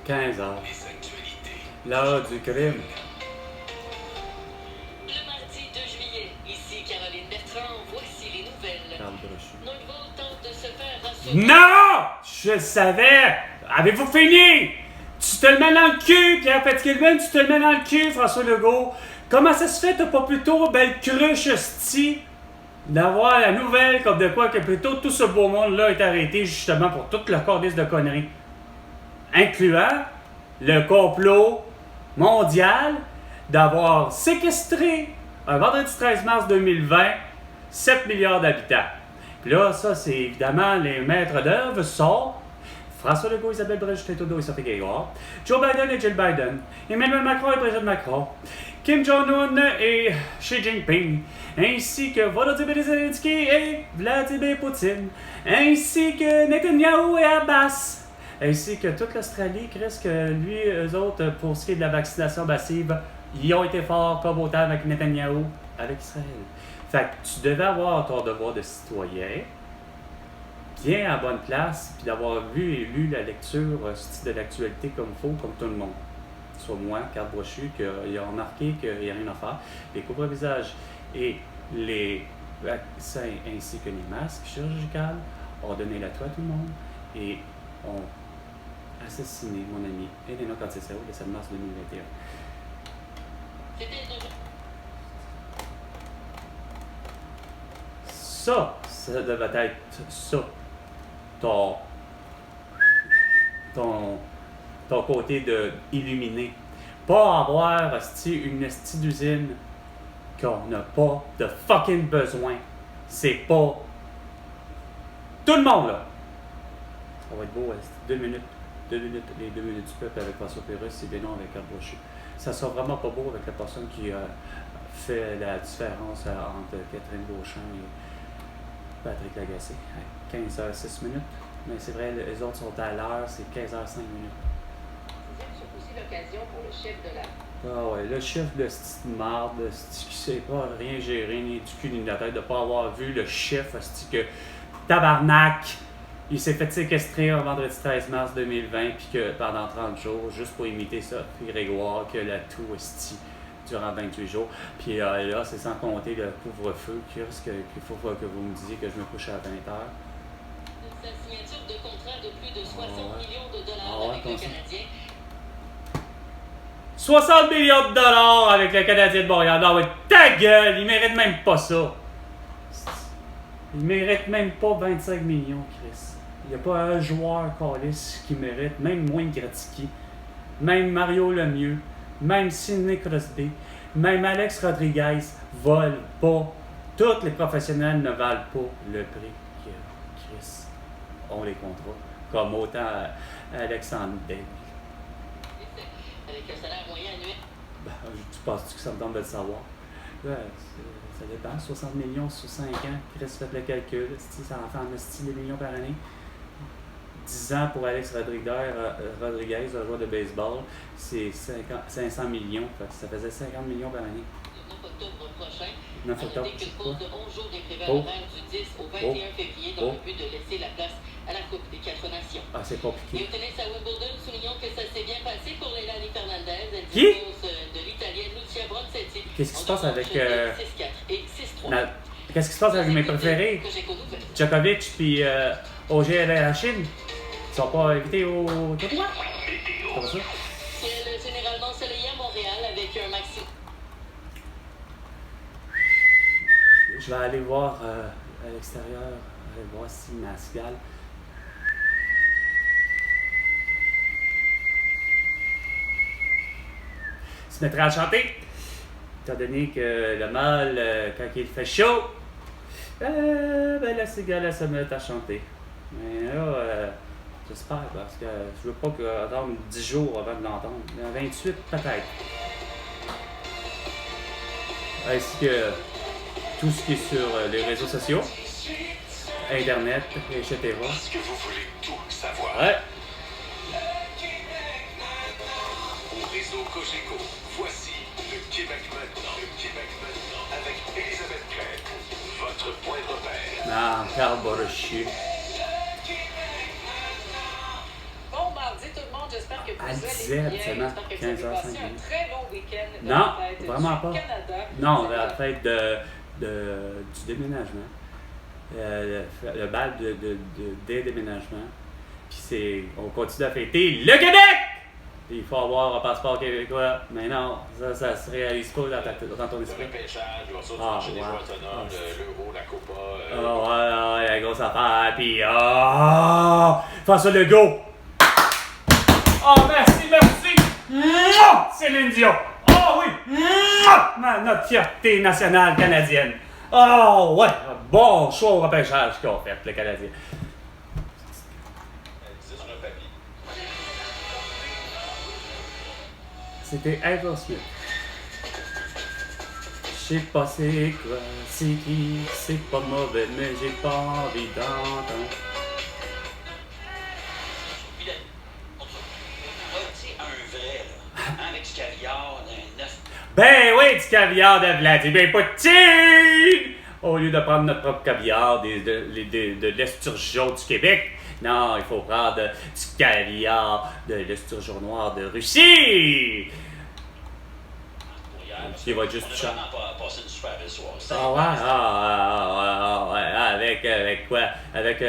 15 heures. L'heure du crime. Le mardi 2 juillet, ici Caroline Bertrand, voici les nouvelles. Norval tente de se faire rassurer. Non! Je le savais! Avez-vous fini? Tu te le mets dans le cul, Pierre Fitzgibbon, tu te le mets dans le cul, François Legault. Comment ça se fait, t'as pas plutôt belle cruche, hostie, d'avoir la nouvelle comme de quoi que plutôt tout ce beau monde-là est arrêté justement pour toute la cordisse de conneries, incluant le complot mondial d'avoir séquestré un vendredi 13 mars 2020 7 milliards d'habitants. Puis là, ça, c'est évidemment les maîtres d'œuvre sont François Legault, Isabelle Brèche, Justin Trudeau et Sophie Grégoire, Joe Biden et Jill Biden, Emmanuel Macron et Brigitte Macron, Kim Jong-un et Xi Jinping, ainsi que Volodymyr Zelensky et Vladimir Poutine, ainsi que Netanyahu et Abbas, ainsi que toute l'Australie, Chris, que lui, eux autres, pour ce qui est de la vaccination massive, ils ont été forts comme autant avec Netanyahu, avec Israël. Fait que tu devais avoir ton devoir de citoyen, bien à bonne place, puis d'avoir vu et lu la lecture de l'actualité comme il faut, comme tout le monde. Soit moi, carte brochue, qu'il a remarqué qu'il n'y a rien à faire. Les couvre-visages et les vaccins ainsi que les masques chirurgicaux ont donné la toit à tout le monde et ont assassiné mon ami Elena Cantisero le 7 mars 2021. Ça devait être ça. Ton côté de illuminé. Pas avoir une esti d'usine qu'on n'a pas de fucking besoin. C'est pas tout le monde là. Ça va être beau, 2 minutes. 2 minutes, les 2 minutes du peuple avec François Pérusse, c'est bien non avec Carte Brochue. Ça sera vraiment pas beau avec la personne qui fait la différence entre Catherine Beauchamp et Patrick Lagacé. 15h06 minutes. Mais c'est vrai, les autres sont à l'heure, c'est 15h05 minutes. C'est aussi l'occasion pour le chef de la... Ah ouais, le chef de cette marde, qui sait pas rien gérer, ni du cul ni de la tête, de pas avoir vu le chef, que tabarnak, il s'est fait séquestrer un vendredi 13 mars 2020, puis que pendant 30 jours, juste pour imiter ça, puis Grégoire, que la toux durant 28 jours. Puis là, c'est sans compter le couvre-feu, qu'il faut que vous me disiez que je me couche à 20h. Sa signature de contrat de plus de 60 millions de dollars avec le Canadien. 60 millions de dollars avec le Canadien de Montréal. Non, mais ta gueule, il mérite même pas ça. Il mérite même pas 25 millions, Chris. Il n'y a pas un joueur calice qui mérite, même moins Gretzky, même Mario Lemieux, même Sidney Crosby, même Alex Rodriguez volent pas. Tous les professionnels ne valent pas le prix que Chris ont les contrats, comme autant Alexandre Daigle. Avec un salaire moyen annuel. Tu penses-tu que ça me tente de le savoir? Ouais, ça dépend. 60 millions sur 5 ans. Chris, faites le calcul. Ça en fait en esti des millions par année. 10 ans pour Alex Rodriguez, un joueur de baseball, c'est 500 millions. Ça faisait 50 millions par année. Le 9 octobre prochain, 9 octobre, qu'une c'est pause quoi? de 11 jours des prévalaires du 10 au 21 février dans le but de laisser la place à la Coupe des 4 Nations. Ah, c'est Et compliqué. au tennis à Wimbledon, soulignons que ça s'est bien passé pour Leilani Fernandez. Elle Qui? dispose de l'Italienne Lucia Bronzetti. Qu'est-ce qui se passe avec... 6-4 et 6-3. Qu'est-ce qui se passe avec mes préférés? Djokovic puis Auger Yachine? Ils sont pas invités au tournoi? Comme ça? Ciel généralement ensoleillé à Montréal avec un maximum. Je vais aller voir à l'extérieur, aller voir si Mascal. Se mettrait à chanter. Étant donné que le mâle, quand il fait chaud, ben la cigale, elle se met à chanter. Mais là, j'espère, parce que je veux pas attendre 10 jours avant de l'entendre. 28 peut-être. Ainsi que tout ce qui est sur les réseaux sociaux, Internet, etc. Parce que vous voulez tout savoir. Ouais. Au réseau Cogeco, voici le Québec maintenant. Le Québec maintenant avec Elisabeth Crête, votre point de repère. Non, Carl Brochue. Bon mardi tout le monde, j'espère que vous Elle disait habituellement J'espère que vous 15h, avez passé 5h. un très bon week-end de Non, la fête vraiment du pas. Canada. Non, la fête du déménagement. Le bal des déménagements. Puis on continue à fêter le Québec! Puis il faut avoir un passeport québécois. Mais non, ça se réalise pas dans ton Le esprit. repêchage, il va sauter Ah, chez les wow. joueurs autonomes, l'Euro, la Copa. Oh, ouais, la grosse affaire. Puis, François Legault! Oh, merci! Mouah! Céline Dion! Oh oui! Mouah! Notre fierté nationale canadienne. Oh, ouais! Bon choix au repêchage qu'ils ont fait, le Canadien. C'est sur un papier. C'était Aerosmith. Je sais pas c'est quoi, c'est qui, c'est pas mauvais, mais j'ai pas envie d'entendre. Un vrai, là. Avec du caviar, un œuf. Ben oui, du caviar de Vladimir Poutine! Au lieu de prendre notre propre caviar de l'esturgeon du Québec, non, il faut prendre du caviar de l'esturgeon noir de Russie! Qui va être juste On a cher. vraiment passé une super belle soirée. Ah ouais, avec quoi? Avec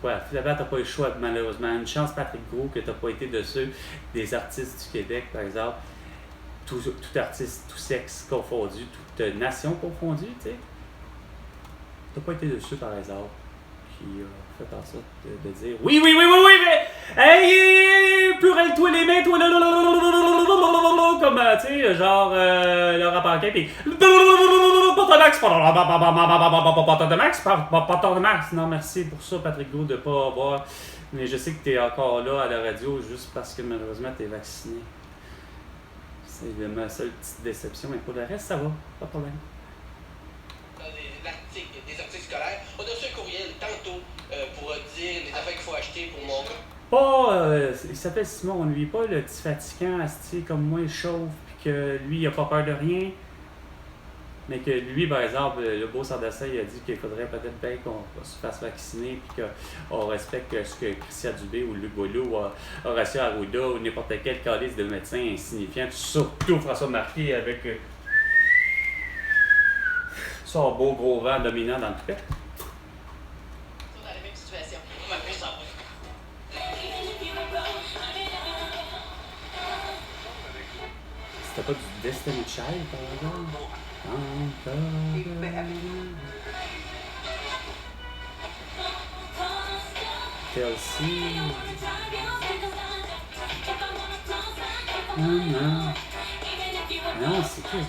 quoi? Finalement, t'as pas eu le choix, malheureusement. Une chance, Patrick Gros, que t'as pas été de ceux des artistes du Québec, par exemple. Tout artiste, tout sexe confondu, toute nation confondue, tu sais. T'as pas été de ceux, par exemple, qui fait en sorte de dire oui, mais hey, plurel-toi les mains, toi, comme, tu sais, genre, Laurent Paquin, pis Porte de Max, non, merci pour ça, Patrick Gros, de pas avoir, mais je sais que t'es encore là à la radio juste parce que malheureusement t'es vacciné. C'est ma seule petite déception, mais pour le reste, ça va, pas de problème. Des articles scolaires. On a reçu un courriel tantôt pour dire les affaires qu'il faut acheter pour mon gars. Pas, il s'appelle Simon, lui, pas le petit fatigant, asti, comme moi, il chauffe, puis que lui, il a pas peur de rien. Mais que lui, par exemple, le beau Sardassin, il a dit qu'il faudrait peut-être bien qu'on se fasse vacciner, puis qu'on respecte ce que Christian Dubé ou Luc Boileau, Horacio Arruda ou n'importe quel calice de médecin insignifiant, surtout François Marquis avec son beau gros vent dominant dans le toupet. Dans la même situation. On m'appelle ça. C'était pas du Destiny Child, par exemple? Kelsey. Non, c'est quoi?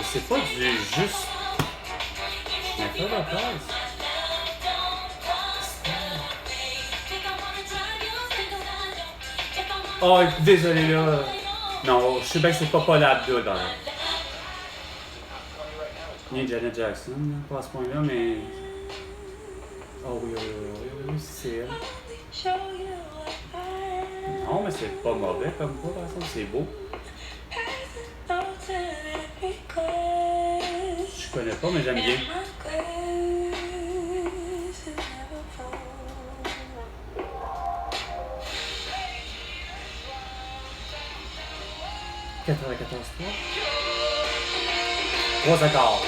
C'est pas du juste. Mais pas la place. Oh, désolé là. Non, je sais bien que c'est pas Paul Abdul quand même. Ni Janet Jackson, là, pas à ce point-là, mais. Oh oui, c'est elle. Non, mais c'est pas mauvais comme quoi, par exemple, c'est beau. Je connais pas, mais j'aime bien. « 94.3 » 3 accords.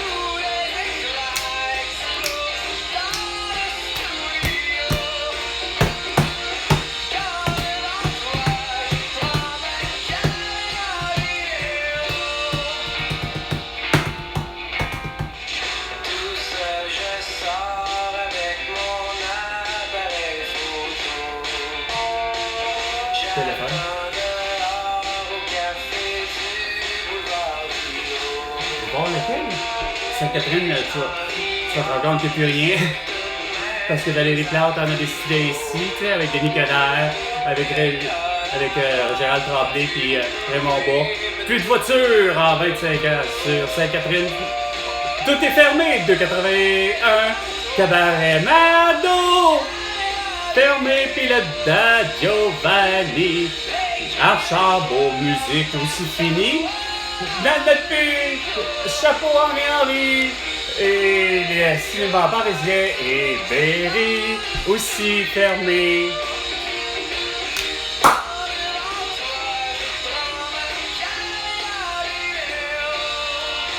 Téléphone. Bon, lequel? Sainte-Catherine, tu vas te rendre compte qu'il n'y a plus rien. Parce que Valérie Plante en a décidé ici, tu sais, avec Denis Coderre, avec Gérald Tremblay puis Raymond Bois. Plus de voitures en 25 ans sur Sainte-Catherine. Tout est fermé, 281. Cabaret Mado. Fermé, puis le Da Giovanni. Archambault, musique aussi finie. Dans notre pays, chapeau Henri, Et les cinémas parisiens et Berry aussi fermés.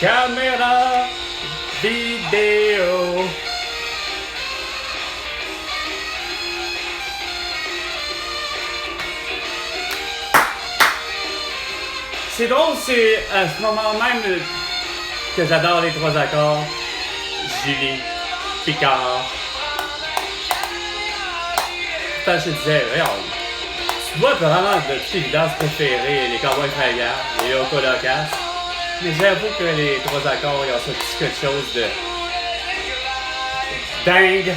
Caméra vidéo. C'est drôle, c'est à ce moment même que j'adore les trois accords. Julie, Picard. Putain, je te disais, regarde, tu vois vraiment de toutes les danses préférées, les Cowboys Fringants, les Yoko Locas. Mais j'avoue que les trois accords, ils ont sorti quelque chose de dingue,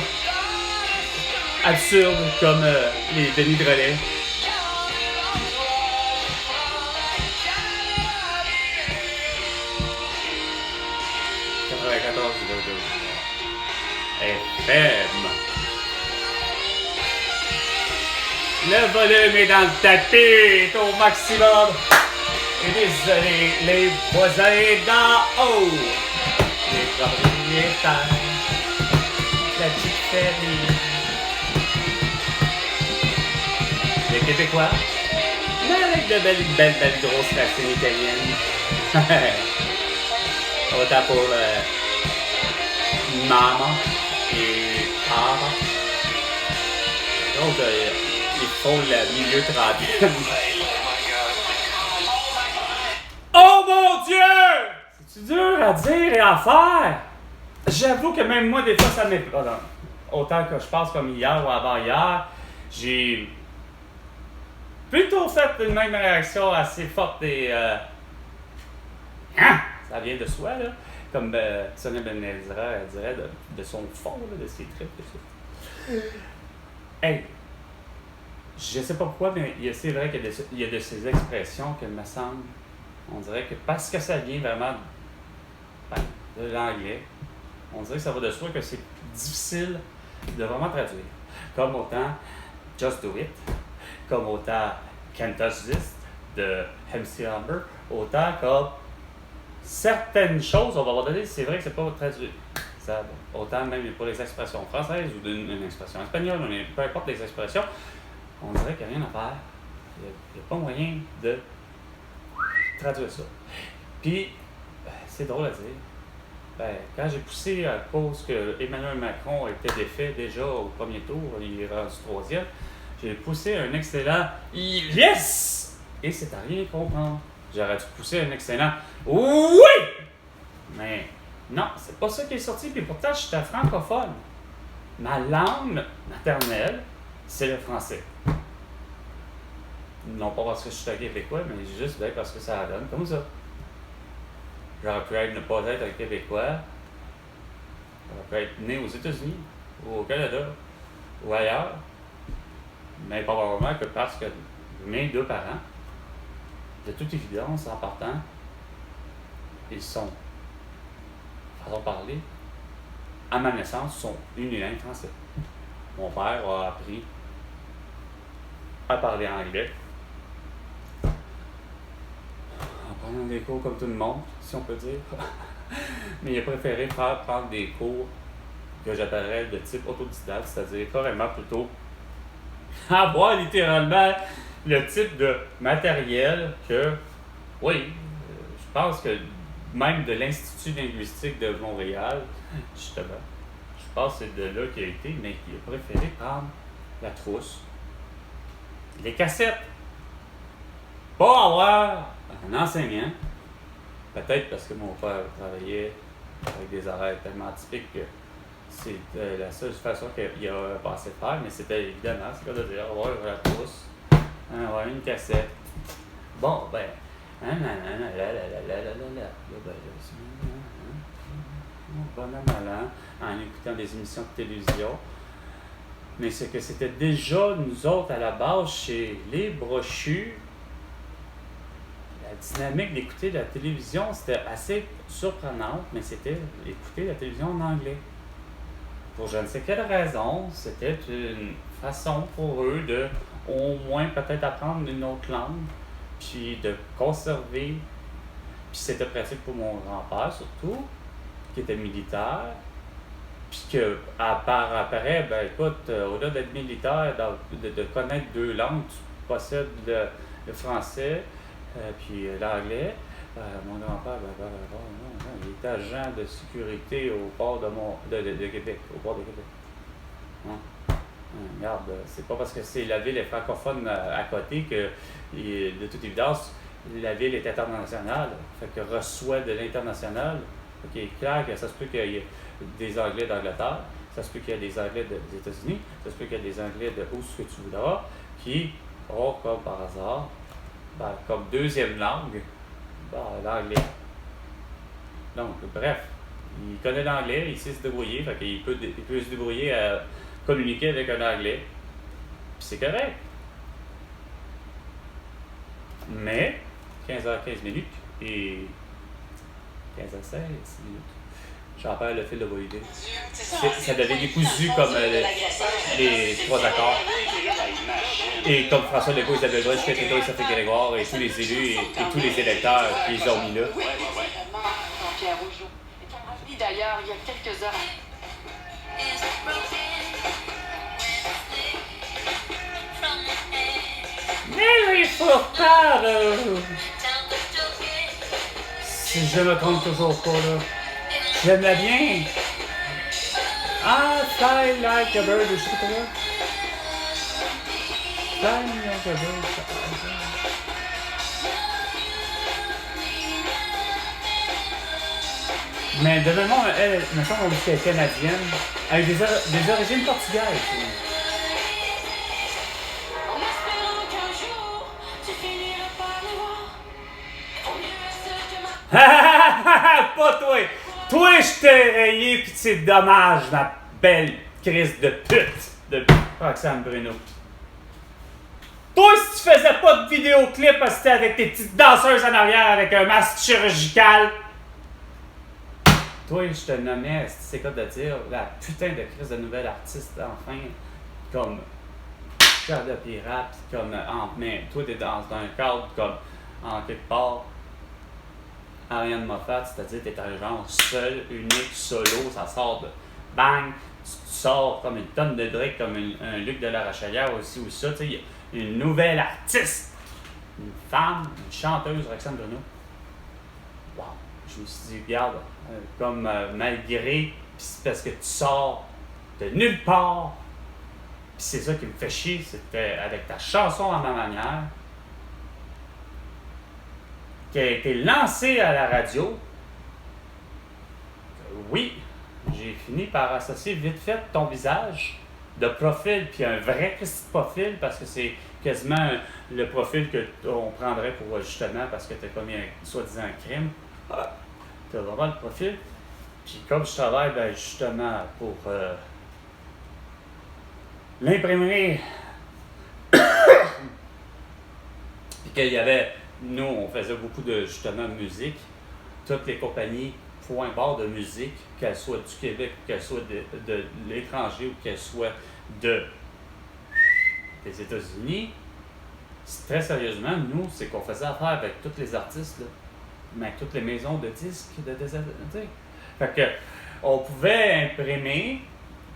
absurde, comme les Denis Drolet. FM. Le volume est dans le tapis, est au maximum. Et désolé, les voisins d'en haut, les propriétaires, la petite famille, les Québécois, mais avec de belles grosses racines italiennes. Autant pour maman et papa. Donc, il faut le milieu trentaine. Oh mon Dieu! C'est dur à dire et à faire. J'avoue que même moi, des fois, ça m'est pas. Autant que je pense comme hier ou avant-hier, j'ai plutôt fait une même réaction assez forte et ça vient de soi, là. Comme Sonia Benezra, elle dirait, de son fond, là, de ses tripes, de ça. Hey! Je sais pas pourquoi, mais c'est vrai qu'il y a de ces expressions que me semble, on dirait que parce que ça vient vraiment de l'anglais, on dirait que ça va de soi que c'est difficile de vraiment traduire. Comme autant Just Do It, comme autant Can't Touch This de MC Hammer, autant comme certaines choses, on va avoir donné, c'est vrai que c'est pas traduit. Ça, autant même pour les expressions françaises ou une expression espagnole, peu importe les expressions, on dirait qu'il n'y a rien à faire. Il n'y a pas moyen de traduire ça. Puis, c'est drôle à dire. Quand j'ai poussé à cause que Emmanuel Macron était défait déjà au premier tour, il est rendu troisième, j'ai poussé un excellent Yes! Et c'est à rien comprendre. J'aurais dû pousser un excellent Oui! Mais non, c'est pas ça qui est sorti, puis pourtant j'étais francophone. Ma langue maternelle, c'est le français. Non pas parce que je suis québécois, mais juste parce que ça donne comme ça. J'aurais pu ne pas être un Québécois. J'aurais pu être né aux États-Unis, ou au Canada, ou ailleurs. Mais probablement que parce que mes deux parents, de toute évidence, en partant, ils sont, façon de parler, à ma naissance, sont unilingues français. Mon père a appris à parler anglais, en prenant des cours comme tout le monde, si on peut dire. Mais il a préféré prendre des cours que j'appellerais de type autodidacte, c'est-à-dire carrément plutôt avoir littéralement le type de matériel que, oui, je pense que même de l'Institut linguistique de Montréal, justement, je pense que c'est de là qu'il a été, mais il a préféré prendre la trousse, les cassettes, pas avoir un enseignant, peut-être parce que mon père travaillait avec des horaires tellement atypiques que c'était la seule façon qu'il a passé de faire, mais c'était évidemment, c'est quoi de dire, avoir la trousse, avoir une cassette. Bon, ben, en écoutant des émissions de télévision. Mais c'est que c'était déjà, nous autres, à la base, chez les Brochus, la dynamique d'écouter la télévision, c'était assez surprenante, mais c'était écouter la télévision en anglais. Pour je ne sais quelle raison, c'était une façon pour eux de, au moins, peut-être apprendre une autre langue, puis de conserver, puis c'était pratique pour mon grand-père surtout, qui était militaire, puis que après, ben écoute, au-delà d'être militaire, de connaître 2 langues, tu possèdes le français, puis l'anglais. Mon grand-père, il était agent de sécurité au port de Québec, au port de Québec. Hein? Regarde, c'est pas parce que la ville est francophone à côté que, de toute évidence, la ville est internationale, fait que reçoit de l'international. Il est clair que ça se peut qu'il y ait des Anglais d'Angleterre, ça se peut qu'il y ait des Anglais des États-Unis, ça se peut qu'il y ait des Anglais de où ce que tu voudras, qui ont, comme par hasard, comme deuxième langue, l'anglais. Donc, bref, il connaît l'anglais, il sait se débrouiller, fait qu'il peut se débrouiller à communiquer avec un anglais, puis c'est correct. Mais, 15h15 minutes et 15h16 minutes, j'en perds le fil de vos idées. Ça devient décousu comme les 3 accords. Et comme François Legault, Isabelle Bois, Pierre Sophie Grégoire et tous les élus et tous les électeurs qui les ont mis là. Pierre Rougeau. Et on m'a dit d'ailleurs il y a quelques heures. Mais il faut pas, si je me trompe toujours pas, là. J'aimais bien. Fly like a bird, je sais pas quoi. Fly like a bird. Mais de mémoire, elle, me semble qu'on dit qu'elle est canadienne, avec des origines portugaises. Pas toi! Toi, je t'ai rayé, pis c'est dommage, ma belle crise de pute de Roxane Bruno. Toi, si tu faisais pas de vidéoclip parce que c'était avec tes petites danseuses en arrière avec un masque chirurgical, toi, je te nommais, c'est quoi de dire, la putain de crise de nouvelle artiste, enfin, comme Cœur de pirate, comme mais toi, t'es dans un cadre comme en quelque part. Ariane Moffat, c'est-à-dire que t'es un genre seul, unique, solo, ça sort de bang, tu sors comme une tonne de briques, comme un Luc de la Rochelière aussi ou ça, tu sais, une nouvelle artiste, une femme, une chanteuse, Roxane Bruno. Wow, je me suis dit, regarde, comme malgré, pis c'est parce que tu sors de nulle part, pis c'est ça qui me fait chier, c'était avec ta chanson à ma manière, qui a été lancé à la radio. Oui, j'ai fini par associer vite fait ton visage de profil, puis un vrai petit profil, parce que c'est quasiment le profil qu'on prendrait pour justement, parce que tu as commis soi-disant un crime. Tu as vraiment le profil. Puis comme je travaille justement pour l'imprimerie, puis qu'il y avait. Nous, on faisait beaucoup de, justement, musique. Toutes les compagnies, point barre de musique, qu'elles soient du Québec, qu'elles soient de l'étranger ou qu'elles soient des États-Unis, très sérieusement, nous, c'est qu'on faisait affaire avec tous les artistes, là, mais avec toutes les maisons de disques, fait que, on pouvait imprimer,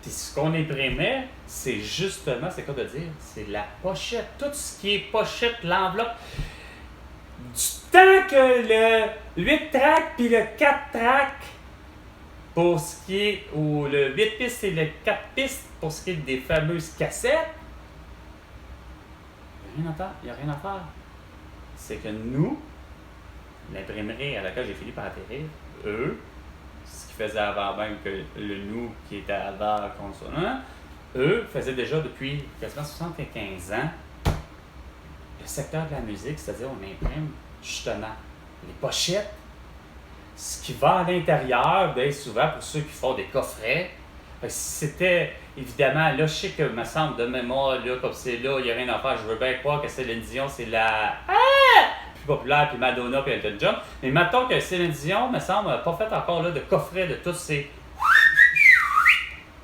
puis ce qu'on imprimait, c'est justement, c'est quoi de dire, c'est la pochette, tout ce qui est pochette, l'enveloppe. Du temps que le 8 tracks puis le 4 tracks pour ce qui est, ou le 8 pistes et le 4 pistes pour ce qui est des fameuses cassettes, il n'y a rien à faire. C'est que nous, l'imprimerie à laquelle j'ai fini par atterrir, eux, ce qu'ils faisaient avant même que le nous qui était avant consonant, eux faisaient déjà depuis quasiment 75 ans le secteur de la musique, c'est-à-dire on imprime justement les pochettes, ce qui va à l'intérieur, bien souvent pour ceux qui font des coffrets. C'était évidemment, là je sais que me semble de mémoire, là, comme c'est là, il n'y a rien à faire, je veux bien croire que Céline Dion c'est la plus populaire, puis Madonna, puis Elton John, mais mettons que Céline Dion, me semble, n'a pas fait encore là, de coffret de toutes ces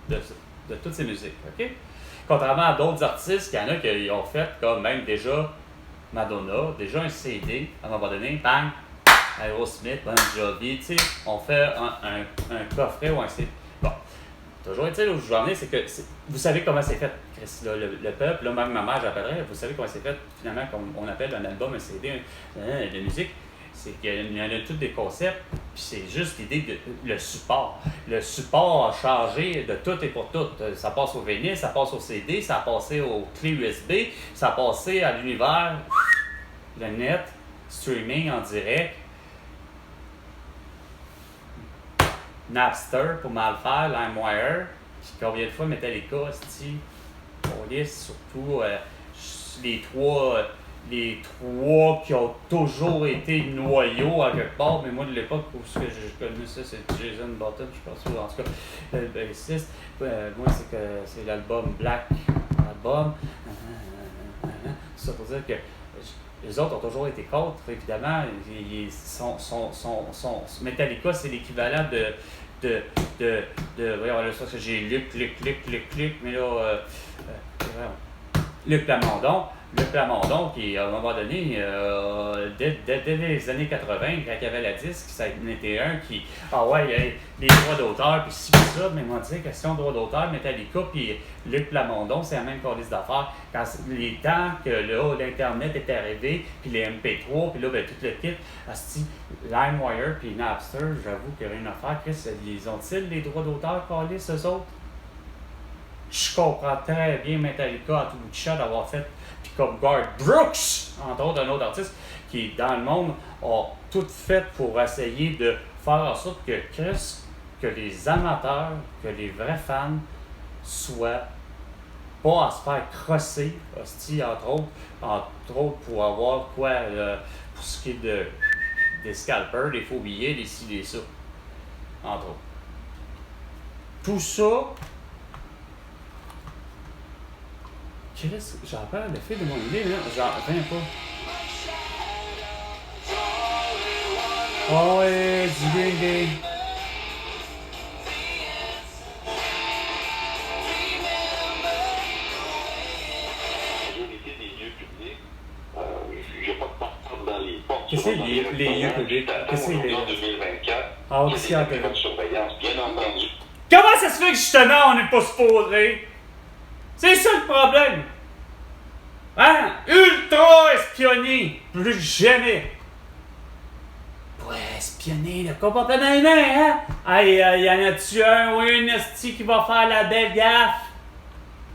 de toutes ces musiques, ok? Contrairement à d'autres artistes, il y en a qui ont fait comme même déjà Madonna, déjà un CD, à un moment donné, bang, Aerosmith, Bon Jovi, tu sais, on fait un coffret ou un CD. Bon, toujours est-il où je veux en venir, c'est que vous savez comment c'est fait, Chris, là, le peuple, là, même ma mère, j'appellerais, vous savez comment c'est fait, finalement, comme on appelle un album, un CD, de musique. C'est qu'il y en a tous des concepts, puis c'est juste l'idée de le support. Le support a changé de tout et pour tout. Ça passe au vinyle, ça passe au CD, ça a passé aux clés USB, ça a passé à l'univers, le net, streaming en direct, Napster pour mal faire, LimeWire, puis combien de fois Metallica, surtout les trois qui ont toujours été noyaux à quelque part, mais moi de l'époque où je connais ça, c'est Jason Button, je pense, ou en tout cas le bassiste. Moi c'est l'album Black Album. Ça pour dire que les autres ont toujours été contre, évidemment. Metallica, c'est l'équivalent voyons là, ça j'ai Luc, mais là Luc Plamondon, qui, à un moment donné, dès les années 80, quand il y avait la disque, ça en était un qui, les droits d'auteur, puis ci, puis ça, mais moi, dit, question de droits d'auteur, Metallica, puis Luc Plamondon, c'est la même calice d'affaires. Quand les temps que là, l'Internet est arrivé, puis les MP3, puis là, ben, tout le kit, LimeWire, puis Napster, j'avoue qu'il y a rien à faire. Chris, ils ont-ils les droits d'auteur, calice, eux autres? Je comprends très bien Metallica à tout bout de champ d'avoir fait, puis comme Garth Brooks, entre autres un autre artiste, qui dans le monde a tout fait pour essayer de faire en sorte que les amateurs, que les vrais fans soient pas à se faire crosser, hostie, entre autres pour avoir quoi, pour ce qui est des scalpers, des faux billets, des ci, des ça, entre autres. Tout ça, Chris, j'en parle le fait de mon idée, là. J'en reviens pas. Oh ouais, du gang. Qu'est-ce que c'est les lieux publics? Qu'est-ce que c'est les... Ah, qu'est-ce qu'il y a de surveillance, bien entendu. Comment ça se fait que justement on n'est pas supposé? C'est ça le problème! Hein? Ultra espionné! Plus jamais! Pour espionner le comportement humain, hein? Hey, y en a-tu un ou une esti qui va faire la belle gaffe?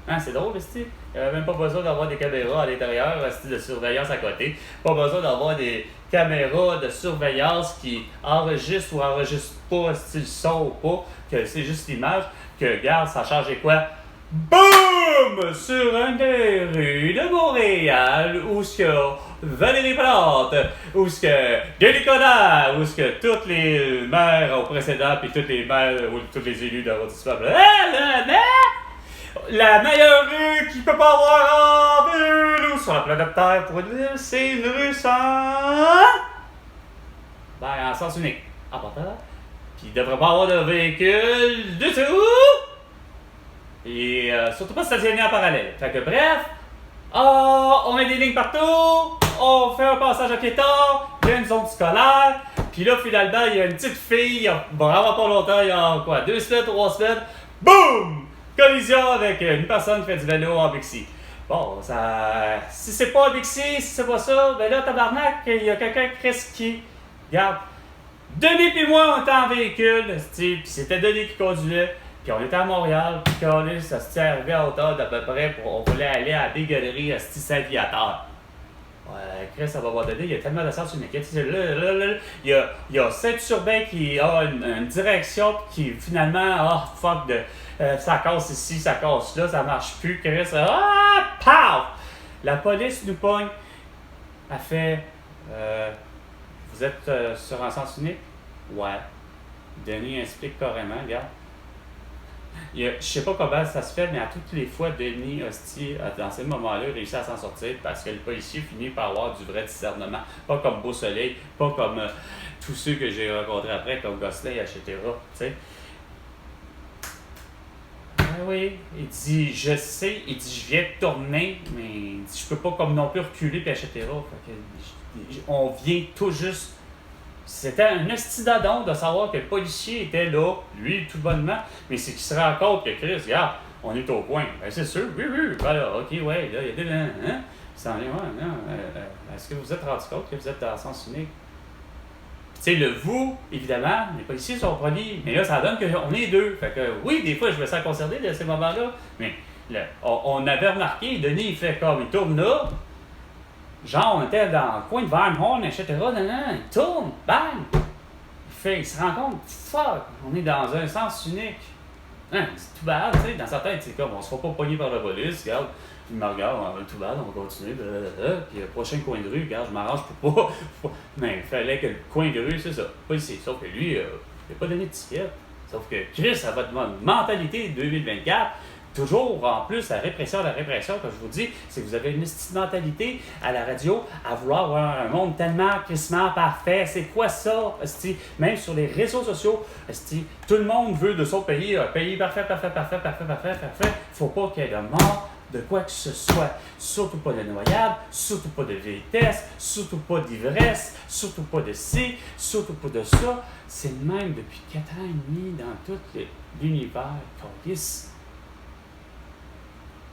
Hein, c'est drôle, esti? Il n'y avait même pas besoin d'avoir des caméras à l'intérieur, esti, de surveillance à côté. Pas besoin d'avoir des caméras de surveillance qui enregistrent ou enregistrent pas, esti, le son ou pas, que c'est juste l'image, que, regarde, ça change quoi? BOUM! Sur une des rues de Montréal, où ce que Valérie Plante, où ce que Denis Coderre, où ce que toutes les maires au précédent, puis toutes les maires ou tous les élus d'arrondissement, la meilleure rue qu'il peut pas avoir en ville ou sur la planète Terre pour une ville, c'est une rue sans... en sens unique. En partant. Puis il devrait pas avoir de véhicule du tout. Et surtout pas stationner en parallèle. Fait que bref, on met des lignes partout, on fait un passage à piéton, il y a une zone scolaire, puis là finalement il y a une petite fille, il y a vraiment pas longtemps, il y a quoi, 2 semaines, 3 semaines, boum! Collision avec une personne qui fait du vélo en Bixi. Bon, ça. Si c'est pas un Bixi, si c'est pas ça, ben là, tabarnak, il y a quelqu'un qui. Regarde. Denis pis moi, on était en véhicule, puis c'était Denis qui conduisait. Puis on était à Montréal, puis ça s'était arrivé à hauteur d'à peu près, on voulait aller à la bigalerie Saint-Viateur. Ouais, Chris, à un moment donné, il y a tellement de sens sur une équipe. Il y a Saint-Urbain qui a une direction, qui finalement, ça casse ici, ça casse là, ça marche plus. Chris, paf! La police nous pogne. Elle fait, vous êtes sur un sens unique? Ouais. Denis explique carrément, regarde. Je sais pas comment ça se fait, mais à toutes les fois, Denis, hostie, dans ces moments-là, réussit à s'en sortir parce que le policier finit par avoir du vrai discernement. Pas comme Beau Soleil, pas comme tous ceux que j'ai rencontrés après, comme Gosselin, etc. Tu sais. Ben oui, il dit, je sais, il dit, je viens de tourner, mais il dit, je peux pas comme non plus reculer, puis etc. Fait que, on vient tout juste C'était un esti d'adon de savoir que le policier était là, lui, tout bonnement, mais c'est qu'il se rend compte que Chris, regarde, on est au coin. Ben, c'est sûr, oui, voilà, ok, ouais, là, il y a des. Hein? Ça en est, ouais, non, est-ce que vous vous êtes rendu compte que vous êtes à sens unique? Tu sais, le vous, évidemment, les policiers sont polis, mais là, ça donne qu'on est deux. Fait que oui, des fois, je me sens concerné de ces moments-là, mais là, on avait remarqué, Denis, il fait comme, il tourne là, genre, on était dans le coin de Varnhorn, etc., il tourne, bang! Il se rend compte, fuck, on est dans un sens unique. Hein, c'est tout bad, tu sais, dans sa tête, c'est comme, on se fera pas pogner par la police, regarde, il me regarde, tout bad, on va continuer, puis le prochain coin de rue, regarde, je m'arrange pour pas, mais il fallait que le coin de rue, c'est ça, policier, sauf que lui, il n'a pas donné de ticket, sauf que Chris, à votre mentalité 2024, toujours, en plus, la répression, comme je vous dis, c'est que vous avez une petite mentalité à la radio à vouloir avoir un monde tellement crissement parfait. C'est quoi ça? Esti? Même sur les réseaux sociaux, esti, tout le monde veut de son pays, un pays parfait. Faut pas qu'il y ait de mort, de quoi que ce soit. Surtout pas de noyade, surtout pas de vitesse, surtout pas d'ivresse, surtout pas de ci, surtout pas de ça. C'est le même depuis 4 ans et demi dans tout l'univers. Calice.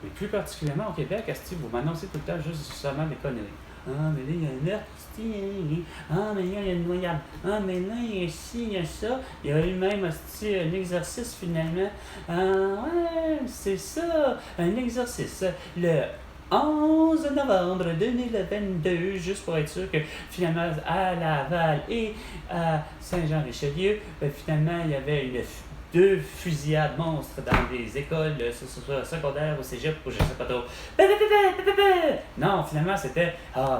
Mais plus particulièrement au Québec, asti, vous m'annoncez tout le temps juste seulement des conneries. Ah, mais là, il y a un meurtre, asti, ah, mais là, il y a une noyade. Ah, mais là, il y a ci, il y a ça. Il y a eu même, asti, un exercice finalement. Ah, ouais, c'est ça, un exercice. Le 11 novembre 2022, juste pour être sûr que finalement, à Laval et à Saint-Jean-Richelieu, finalement, il y avait deux fusillades monstres dans des écoles, que ce soit secondaire ou cégep ou je sais pas trop. Non, finalement, c'était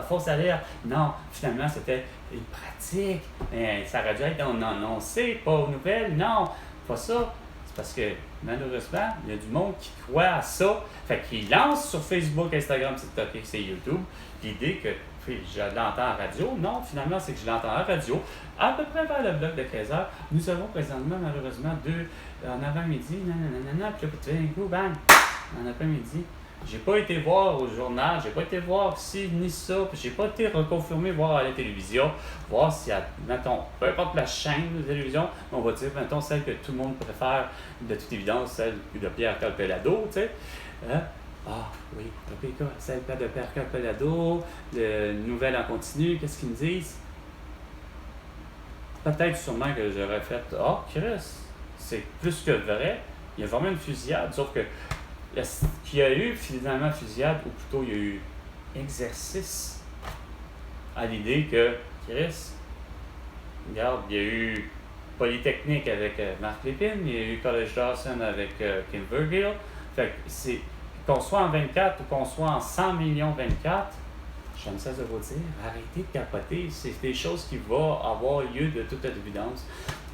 fausse alerte. Non, finalement, c'était une pratique. Ça aurait dû être annoncé, pas aux nouvelles. Non, pas ça. C'est parce que, malheureusement, il y a du monde qui croit à ça. Fait qu'ils lancent sur Facebook, Instagram, TikTok et YouTube l'idée que je l'entends à radio. Non, finalement, c'est que je l'entends à radio. À peu près vers le bloc de 13h, nous avons présentement, malheureusement, en avant-midi, puis là, tout d'un coup, bang, en après-midi. J'ai pas été voir au journal, j'ai pas été voir ci ni ça, puis j'ai pas été reconfirmé voir à la télévision, voir s'il y a, mettons, peu importe la chaîne de télévision, on va dire, mettons, celle que tout le monde préfère, de toute évidence, celle de Pierre Calpelado, tu sais. Ah oui, PK, celle de Pierre Calpelado, le Nouvelle en continu, qu'est-ce qu'ils me disent? Peut-être sûrement que j'aurais fait Chris, c'est plus que vrai, il y a vraiment une fusillade, sauf que qu'il y a eu finalement fusillade, ou plutôt il y a eu exercice à l'idée que Chris, regarde, il y a eu Polytechnique avec Marc Lépine, il y a eu College Dawson avec Kim Vergil, fait que c'est qu'on soit en 24 ou qu'on soit en 100 millions 24, je ne cesse de vous dire, arrêtez de capoter, c'est des choses qui vont avoir lieu de toute évidence.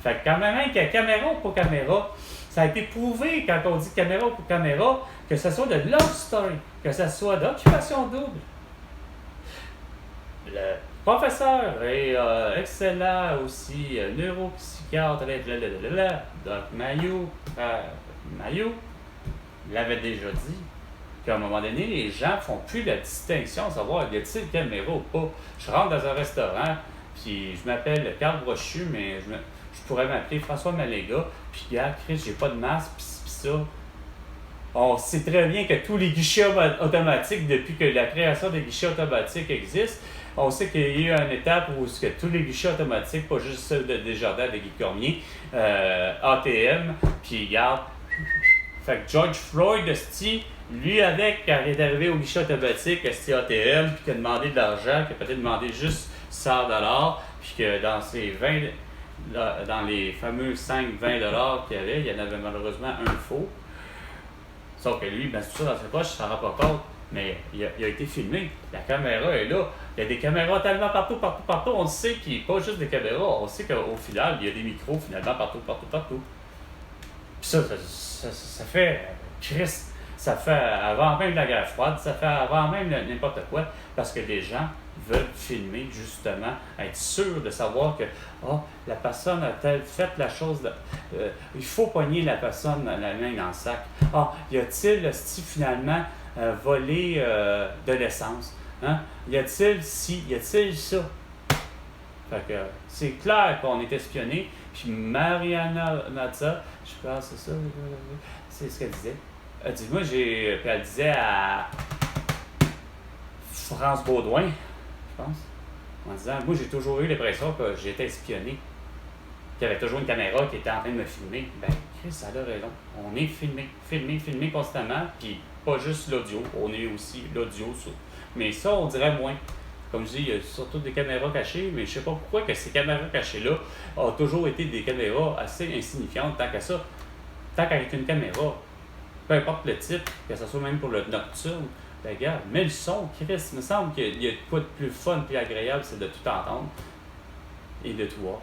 Fait que quand même, qu'il y a caméra pour caméra, ça a été prouvé quand on dit caméra pour caméra, que ce soit de love story, que ce soit d'occupation double. Le professeur est excellent aussi, neuropsychiatre, Doc Mayou, l'avait déjà dit, qu'à un moment donné, les gens font plus la distinction, savoir y a-t-il caméra ou pas. Je rentre dans un restaurant, puis je m'appelle Carl Brochu, mais je pourrais m'appeler François Maléga, puis gars, Chris, j'ai pas de masque, puis ça. On sait très bien que tous les guichets automatiques, depuis que la création des guichets automatiques existe, on sait qu'il y a eu une étape où que tous les guichets automatiques, pas juste ceux de Desjardins, de Guy Cormier, ATM, puis regarde. Fait que George Floyd, lui avec, quand il est arrivé au guichet automatique, ATM, puis qui a demandé de l'argent, qui a peut-être demandé juste 100$, puis que dans les fameux 5-20$ qu'il y avait, il y en avait malheureusement un faux. Sauf que lui, c'est tout ça dans sa poche, ça ne rend pas compte, mais il a été filmé. La caméra est là. Il y a des caméras tellement partout. On sait qu'il n'y a pas juste des caméras. On sait qu'au final, il y a des micros finalement partout. Puis ça fait Christ. Ça fait avant même la guerre froide, ça fait avant même n'importe quoi, parce que les gens veulent filmer, justement, être sûrs de savoir que la personne a-t-elle fait la chose, il faut pogner la personne la main dans le sac. Y a-t-il finalement volé de l'essence? Hein? Y a-t-il ci, y a-t-il ça? Fait que c'est clair qu'on est espionné. Puis Mariana Mazza, je pense que c'est ça, c'est ce qu'elle disait. Elle dit, puis elle disait à France Baudouin, je pense, en disant, moi j'ai toujours eu l'impression que j'étais espionné. Qu'il y avait toujours une caméra qui était en train de me filmer. Ben, Chris, elle a raison. On est filmé constamment, puis pas juste l'audio, on est aussi l'audio. Mais ça, on dirait moins. Comme je dis, il y a surtout des caméras cachées, mais je sais pas pourquoi que ces caméras cachées-là ont toujours été des caméras assez insignifiantes. Tant qu'avec une caméra, peu importe le type, que ce soit même pour le nocturne, ben regarde, mais le son, Chris, il me semble qu'il y a quoi de plus fun, plus agréable, c'est de tout entendre et de tout voir.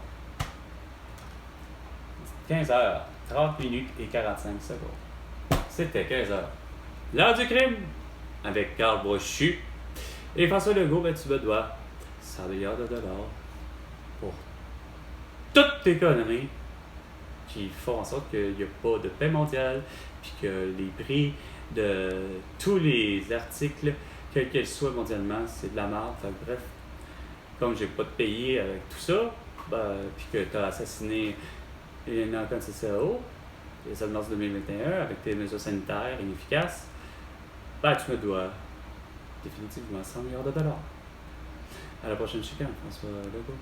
15h, 30 minutes et 45 secondes. C'était 15h. L'heure du crime, avec Carl Brochu. Et François Legault, ben, tu me dois 100 milliards de dollars pour toutes tes conneries qui font en sorte qu'il n'y a pas de paix mondiale, puis que les prix de tous les articles, quels qu'ils soient mondialement, c'est de la merde. Enfin, bref, comme j'ai pas de payer avec tout ça, ben, puis que tu as assassiné Elena Contessao, les mars 2021, avec tes mesures sanitaires inefficaces, ben, tu me dois définitivement 100 milliards de dollars. À la prochaine chicane, François Legault.